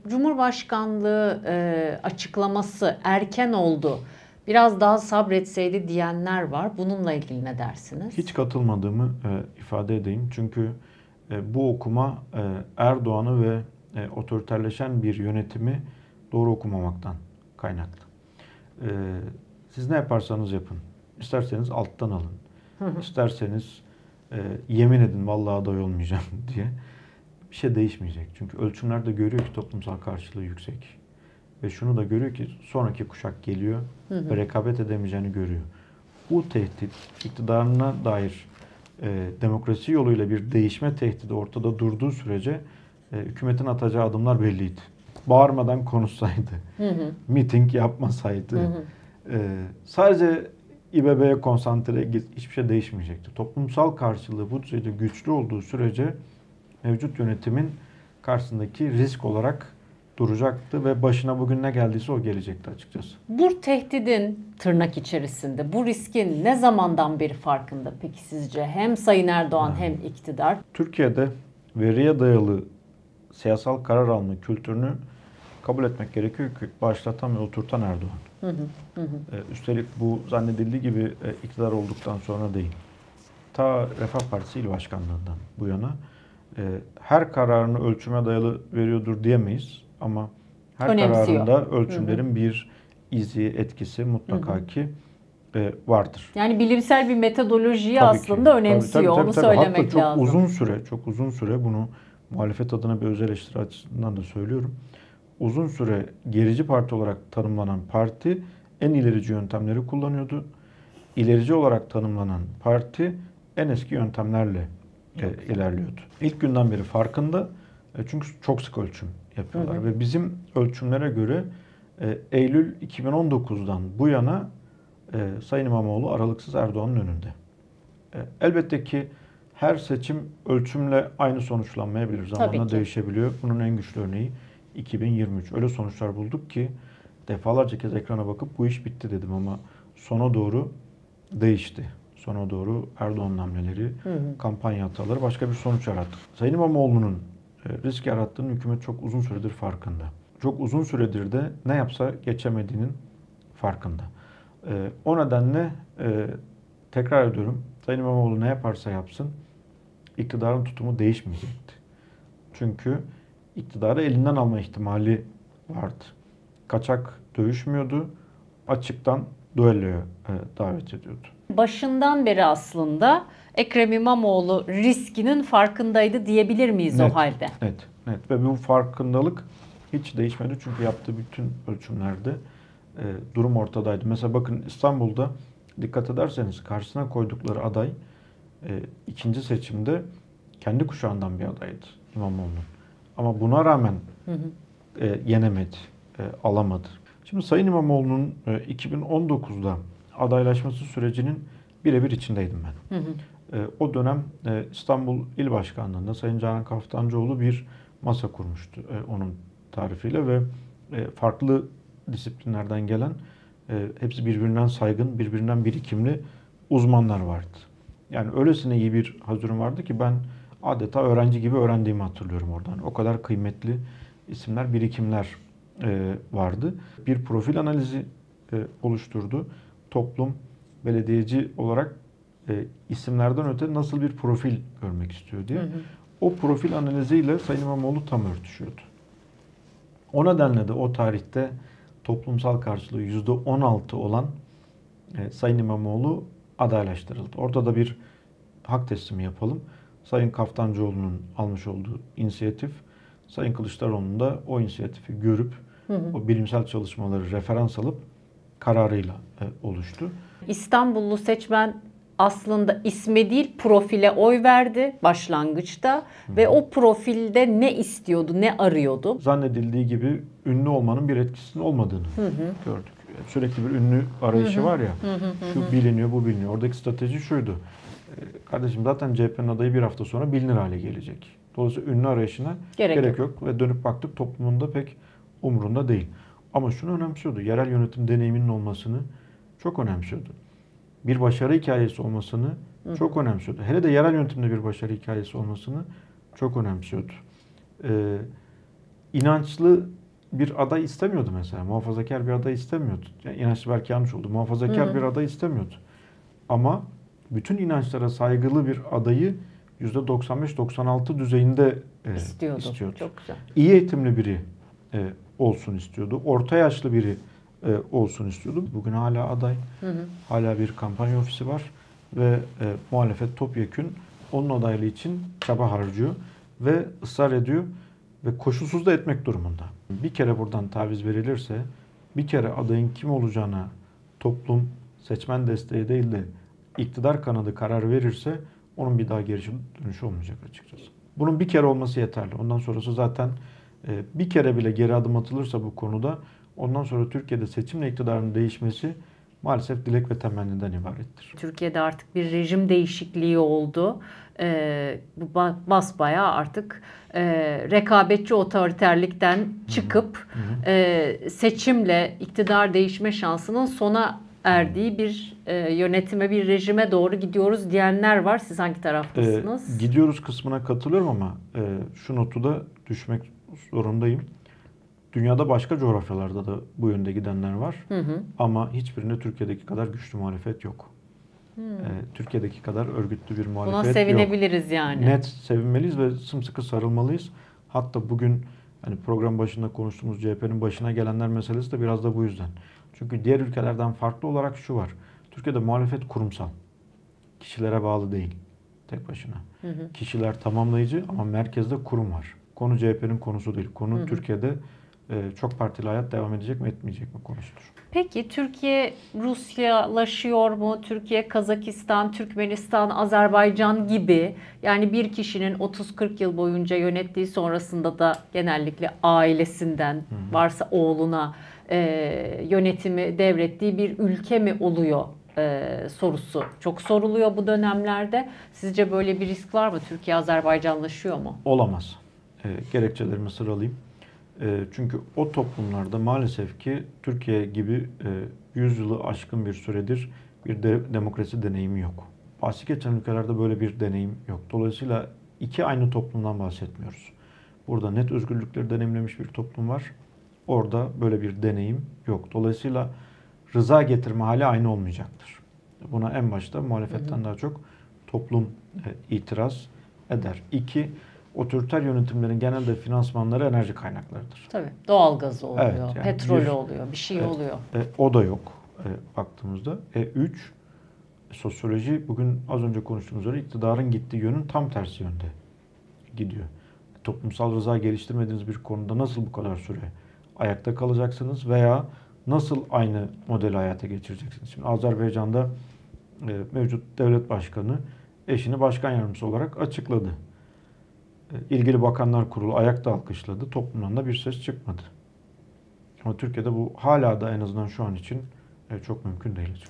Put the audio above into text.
Cumhurbaşkanlığı açıklaması erken oldu, biraz daha sabretseydi diyenler var. Bununla ilgili ne dersiniz? Hiç katılmadığımı ifade edeyim. Çünkü bu okuma Erdoğan'ı ve otoriterleşen bir yönetimi doğru okumamaktan kaynaklı. Siz ne yaparsanız yapın. İsterseniz alttan alın. İsterseniz yemin edin vallahi aday olmayacağım diye. Bir şey değişmeyecek. Çünkü ölçümler de görüyor ki toplumsal karşılığı yüksek. Ve şunu da görüyor ki sonraki kuşak geliyor ve rekabet edemeyeceğini görüyor. Bu tehdit iktidarına dair demokrasi yoluyla bir değişme tehdidi ortada durduğu sürece hükümetin atacağı adımlar belliydi. Bağırmadan konuşsaydı, miting yapmasaydı, sadece İBB'ye konsantre hiçbir şey değişmeyecekti. Toplumsal karşılığı bu düzeyde güçlü olduğu sürece mevcut yönetimin karşısındaki risk olarak duracaktı ve başına bugün ne geldiyse o gelecekti açıkçası. Bu tehdidin tırnak içerisinde, bu riskin ne zamandan beri farkında peki sizce? Hem Sayın Erdoğan hem iktidar. Türkiye'de veriye dayalı siyasal karar alma kültürünü kabul etmek gerekiyor ki başlatan ve oturtan Erdoğan. Üstelik bu zannedildiği gibi iktidar olduktan sonra değil. Ta Refah Partisi İl Başkanlığı'ndan bu yana her kararını ölçüme dayalı veriyordur diyemeyiz ama her kararında ölçümlerin bir izi, etkisi mutlaka ki vardır. Yani bilimsel bir metodolojiyi aslında önemsiyor. Onu söylemek Hatta lazım. Çok uzun süre bunu muhalefet adına bir öz eleştiri açısından da söylüyorum. Uzun süre gerici parti olarak tanımlanan parti en ilerici yöntemleri kullanıyordu. İlerici olarak tanımlanan parti en eski yöntemlerle ilerliyordu. İlk günden beri farkında çünkü çok sık ölçüm yapıyorlar ve bizim ölçümlere göre Eylül 2019'dan bu yana Sayın İmamoğlu aralıksız Erdoğan'ın önünde. Elbette ki her seçim ölçümle aynı sonuçlanmayabilir. Zamanla değişebiliyor. Bunun en güçlü örneği 2023. Öyle sonuçlar bulduk ki defalarca kez ekrana bakıp bu iş bitti dedim ama sona doğru değişti. Sona doğru Erdoğan'ın hamleleri, kampanya hataları başka bir sonuç yarattı. Sayın İmamoğlu'nun risk yarattığının hükümet çok uzun süredir farkında. Çok uzun süredir de ne yapsa geçemediğinin farkında. O nedenle tekrar ediyorum, Sayın İmamoğlu ne yaparsa yapsın iktidarın tutumu değişmeyecekti. Çünkü iktidarı elinden alma ihtimali vardı. Kaçak dövüşmüyordu, açıktan düelloya davet ediyordu. Başından beri aslında Ekrem İmamoğlu riskinin farkındaydı diyebilir miyiz o halde? Net. Ve bu farkındalık hiç değişmedi çünkü yaptığı bütün ölçümlerde durum ortadaydı. Mesela bakın İstanbul'da dikkat ederseniz karşısına koydukları aday ikinci seçimde kendi kuşağından bir adaydı İmamoğlu'nun. Ama buna rağmen yenemedi, alamadı. Şimdi Sayın İmamoğlu'nun 2019'da adaylaşması sürecinin birebir içindeydim ben. O dönem İstanbul İl Başkanlığı'nda Sayın Canan Kaftancıoğlu bir masa kurmuştu onun tarifiyle ve farklı disiplinlerden gelen hepsi birbirinden saygın, birbirinden birikimli uzmanlar vardı. Yani öylesine iyi bir hazırım vardı ki ben adeta öğrenci gibi öğrendiğimi hatırlıyorum oradan. O kadar kıymetli isimler, birikimler vardı. Bir profil analizi oluşturdu. Toplum, belediyeci olarak isimlerden öte nasıl bir profil görmek istiyor diye. O profil analiziyle Sayın İmamoğlu tam örtüşüyordu. O nedenle de o tarihte toplumsal karşılığı %16 olan Sayın İmamoğlu adaylaştırıldı. Ortada bir hak teslimi yapalım. Sayın Kaftancıoğlu'nun almış olduğu inisiyatif, Sayın Kılıçdaroğlu'nun da o inisiyatifi görüp o bilimsel çalışmaları referans alıp kararıyla oluştu. İstanbullu seçmen aslında isme değil profile oy verdi başlangıçta ve o profilde ne istiyordu, ne arıyordu? Zannedildiği gibi ünlü olmanın bir etkisinin olmadığını gördük. Sürekli bir ünlü arayışı var ya, şu biliniyor, bu biliniyor. Oradaki strateji şuydu. Kardeşim zaten CHP'nin adayı bir hafta sonra bilinir hale gelecek. Dolayısıyla ünlü arayışına gerek yok. Ve dönüp baktık toplumunda pek umurunda değil. Ama şunu önemsiyordu. Yerel yönetim deneyiminin olmasını çok önemsiyordu. Bir başarı hikayesi olmasını çok önemsiyordu. Hele de yerel yönetimde bir başarı hikayesi olmasını çok önemsiyordu. inançlı bir aday istemiyordu mesela. Muhafazakar bir aday istemiyordu. Yani inançlı belki yanlış oldu. Muhafazakar bir aday istemiyordu. Ama bütün inançlara saygılı bir adayı %95-96 düzeyinde istiyordu. Çok güzel. İyi eğitimli biri olsun istiyordu. Orta yaşlı biri olsun istiyordu. Bugün hala aday. Hala bir kampanya ofisi var. Ve muhalefet topyekün onun adaylığı için çaba harcıyor. Ve ısrar ediyor. Ve koşulsuz da etmek durumunda. Bir kere buradan taviz verilirse, bir kere adayın kim olacağına toplum, seçmen desteği değil de iktidar kanadı karar verirse onun bir daha geri dönüşü olmayacak açıkçası. Bunun bir kere olması yeterli. Ondan sonrası zaten bir kere bile geri adım atılırsa bu konuda ondan sonra Türkiye'de seçimle iktidarın değişmesi maalesef dilek ve temenniden ibarettir. Türkiye'de artık bir rejim değişikliği oldu. Bu basbayağı artık rekabetçi otoriterlikten çıkıp seçimle iktidar değişme şansının sona erdiği bir yönetime, bir rejime doğru gidiyoruz diyenler var. Siz hangi taraftasınız? Gidiyoruz kısmına katılıyorum ama şu notu da düşmek zorundayım. Dünyada başka coğrafyalarda da bu yönde gidenler var. Ama hiçbirinde Türkiye'deki kadar güçlü muhalefet yok. Türkiye'deki kadar örgütlü bir muhalefet yok. Buna sevinebiliriz yani. Net sevinmeliyiz ve sımsıkı sarılmalıyız. Hatta bugün hani program başında konuştuğumuz CHP'nin başına gelenler meselesi de biraz da bu yüzden. Çünkü diğer ülkelerden farklı olarak şu var. Türkiye'de muhalefet kurumsal. Kişilere bağlı değil. Tek başına. Kişiler tamamlayıcı ama merkezde kurum var. Konu CHP'nin konusu değil. Konu Türkiye'de çok partili hayat devam edecek mi etmeyecek mi konusudur. Peki Türkiye Rusyalaşıyor mu? Türkiye, Kazakistan, Türkmenistan, Azerbaycan gibi yani bir kişinin 30-40 yıl boyunca yönettiği sonrasında da genellikle ailesinden varsa oğluna yönetimi devrettiği bir ülke mi oluyor sorusu çok soruluyor bu dönemlerde. Sizce böyle bir risk var mı? Türkiye Azerbaycanlaşıyor mu? Olamaz. Gerekçelerimi sıralayayım. Çünkü o toplumlarda maalesef ki Türkiye gibi 100 yılı aşkın bir süredir bir demokrasi deneyimi yok. Bahsi geçen ülkelerde böyle bir deneyim yok. Dolayısıyla iki aynı toplumdan bahsetmiyoruz. Burada net özgürlükleri deneyimlemiş bir toplum var. Orada böyle bir deneyim yok. Dolayısıyla rıza getirme hali aynı olmayacaktır. Buna en başta muhalefetten daha çok toplum itiraz eder. İki, otoriter yönetimlerin genelde finansmanları enerji kaynaklarıdır. Tabii. Doğalgazı oluyor, Evet, yani petrolü oluyor, bir şey oluyor. O da yok baktığımızda. Üç, sosyoloji bugün az önce konuştuğumuz üzere iktidarın gittiği yönün tam tersi yönde gidiyor. Toplumsal rıza geliştirmediğiniz bir konuda nasıl bu kadar süre ayakta kalacaksınız veya nasıl aynı modeli hayata geçireceksiniz? Şimdi Azerbaycan'da mevcut devlet başkanı eşini başkan yardımcısı olarak açıkladı. İlgili Bakanlar Kurulu ayakta alkışladı. Toplumdan da bir ses çıkmadı. Ama Türkiye'de bu hala da en azından şu an için çok mümkün değil.